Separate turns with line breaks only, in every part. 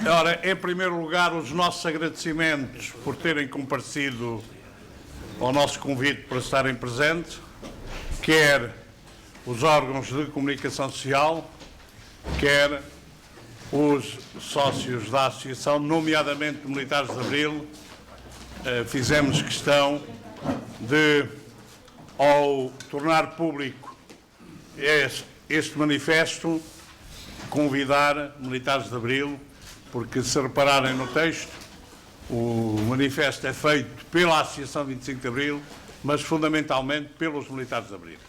Ora, em primeiro lugar, os nossos agradecimentos por terem comparecido ao nosso convite para estarem presentes, quer os órgãos de comunicação social, quer os sócios da Associação, nomeadamente Militares de Abril. Fizemos questão de, ao tornar público este manifesto, convidar Militares de Abril, porque se repararem no texto, o manifesto é feito pela Associação 25 de Abril, mas fundamentalmente pelos Militares de Abril.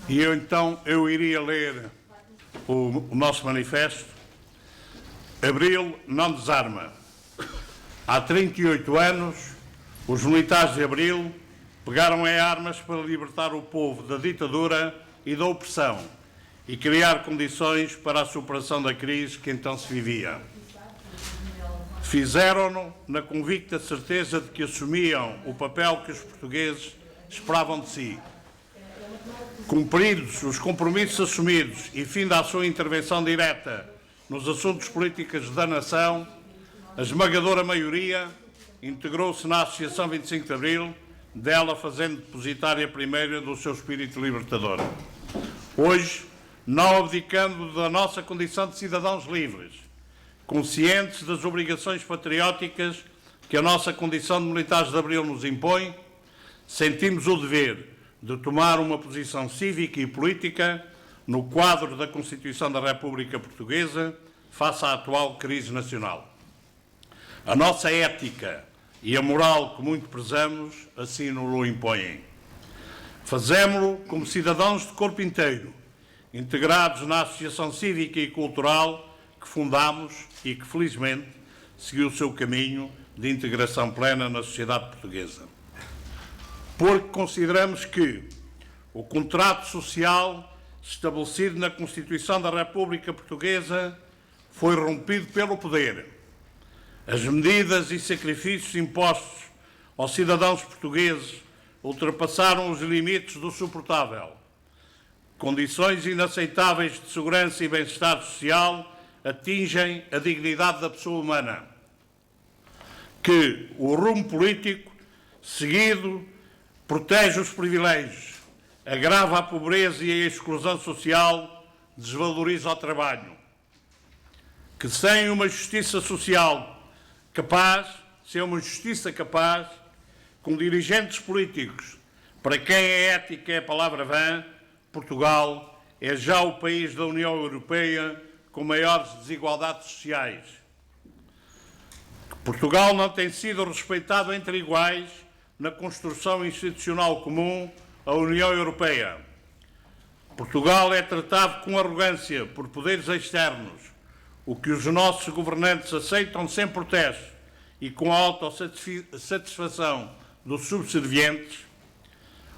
E eu iria ler o nosso manifesto. Abril não desarma. Há 38 anos, os Militares de Abril pegaram em armas para libertar o povo da ditadura e da opressão e criar condições para a superação da crise que então se vivia. Fizeram-no na convicta certeza de que assumiam o papel que os portugueses esperavam de si. Cumpridos os compromissos assumidos e fim da sua intervenção direta nos assuntos políticos da nação, a esmagadora maioria integrou-se na Associação 25 de Abril, dela fazendo depositária primeira do seu espírito libertador. Hoje, não abdicando da nossa condição de cidadãos livres, conscientes das obrigações patrióticas que a nossa condição de Militares de Abril nos impõe, sentimos o dever de tomar uma posição cívica e política no quadro da Constituição da República Portuguesa face à atual crise nacional. A nossa ética e a moral que muito prezamos assim nos impõem. Fazemo-lo como cidadãos de corpo inteiro, integrados na Associação Cívica e Cultural que fundamos e que, felizmente, seguiu o seu caminho de integração plena na sociedade portuguesa. Porque consideramos que o contrato social estabelecido na Constituição da República Portuguesa foi rompido pelo poder. As medidas e sacrifícios impostos aos cidadãos portugueses ultrapassaram os limites do suportável. Condições inaceitáveis de segurança e bem-estar social atingem a dignidade da pessoa humana. Que o rumo político seguido protege os privilégios, agrava a pobreza e a exclusão social, desvaloriza o trabalho. Que sem uma justiça social capaz, sem uma justiça capaz, com dirigentes políticos, para quem a ética é a palavra vã, Portugal é já o país da União Europeia com maiores desigualdades sociais. Portugal não tem sido respeitado entre iguais na construção institucional comum, a União Europeia. Portugal é tratado com arrogância por poderes externos, o que os nossos governantes aceitam sem protesto e com a autossatisfação dos subservientes.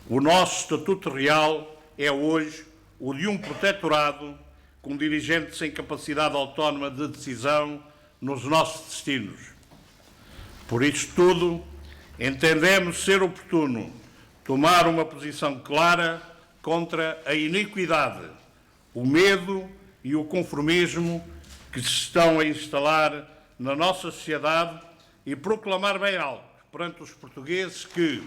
O nosso estatuto real é hoje o de um protetorado com dirigentes sem capacidade autónoma de decisão nos nossos destinos. Por isto tudo, entendemos ser oportuno tomar uma posição clara contra a iniquidade, o medo e o conformismo que se estão a instalar na nossa sociedade e proclamar bem alto perante os portugueses que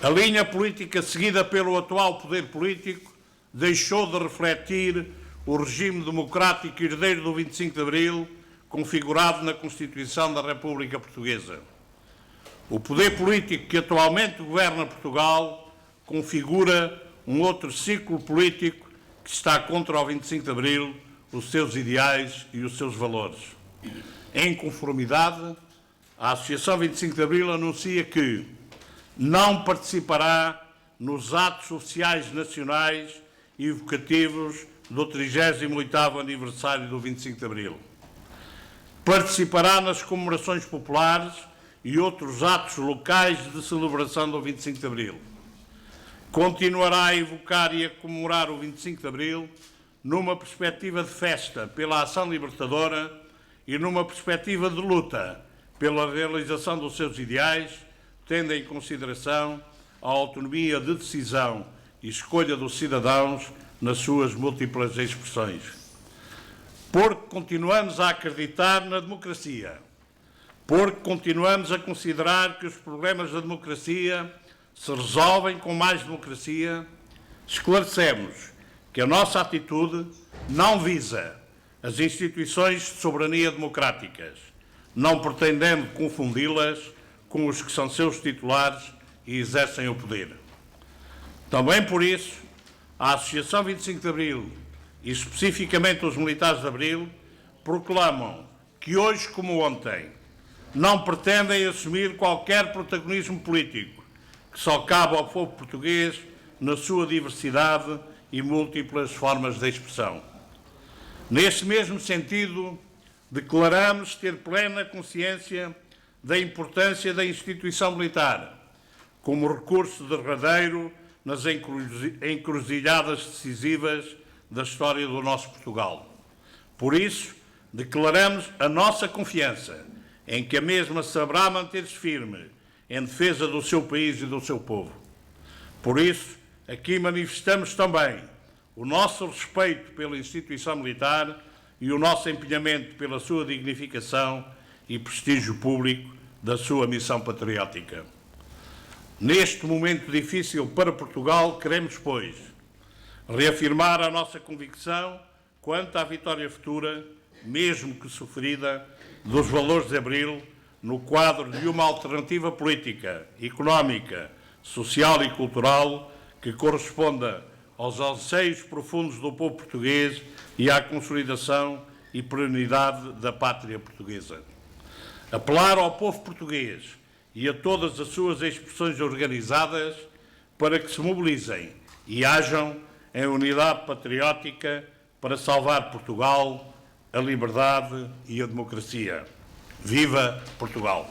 a linha política seguida pelo atual poder político deixou de refletir o regime democrático herdeiro do 25 de Abril, configurado na Constituição da República Portuguesa. O poder político que atualmente governa Portugal configura um outro ciclo político que está contra o 25 de Abril, os seus ideais e os seus valores. Em conformidade, a Associação 25 de Abril anuncia que não participará nos atos oficiais nacionais e evocativos do 38º aniversário do 25 de Abril. Participará nas comemorações populares e outros atos locais de celebração do 25 de Abril. Continuará a evocar e a comemorar o 25 de Abril numa perspectiva de festa pela ação libertadora e numa perspectiva de luta pela realização dos seus ideais, tendo em consideração a autonomia de decisão e escolha dos cidadãos nas suas múltiplas expressões. porque continuamos a acreditar na democracia, porque continuamos a considerar que os problemas da democracia se resolvem com mais democracia, esclarecemos que a nossa atitude não visa as instituições de soberania democráticas, não pretendendo confundi-las com os que são seus titulares e exercem o poder. Também por isso, a Associação 25 de Abril e especificamente os militares de Abril proclamam que hoje como ontem não pretendem assumir qualquer protagonismo político que só cabe ao povo português na sua diversidade e múltiplas formas de expressão. Nesse mesmo sentido, declaramos ter plena consciência da importância da instituição militar como recurso derradeiro nas encruzilhadas decisivas da história do nosso Portugal. Por isso, declaramos a nossa confiança em que a mesma saberá manter-se firme em defesa do seu país e do seu povo. Por isso, aqui manifestamos também o nosso respeito pela instituição militar e o nosso empenhamento pela sua dignificação e prestígio público da sua missão patriótica. Neste momento difícil para Portugal, queremos, pois, reafirmar a nossa convicção quanto à vitória futura, mesmo que sofrida, dos valores de Abril no quadro de uma alternativa política, económica, social e cultural que corresponda aos anseios profundos do povo português e à consolidação e perenidade da pátria portuguesa. Apelar ao povo português e a todas as suas expressões organizadas para que se mobilizem e ajam em unidade patriótica para salvar Portugal, a liberdade e a democracia. Viva Portugal!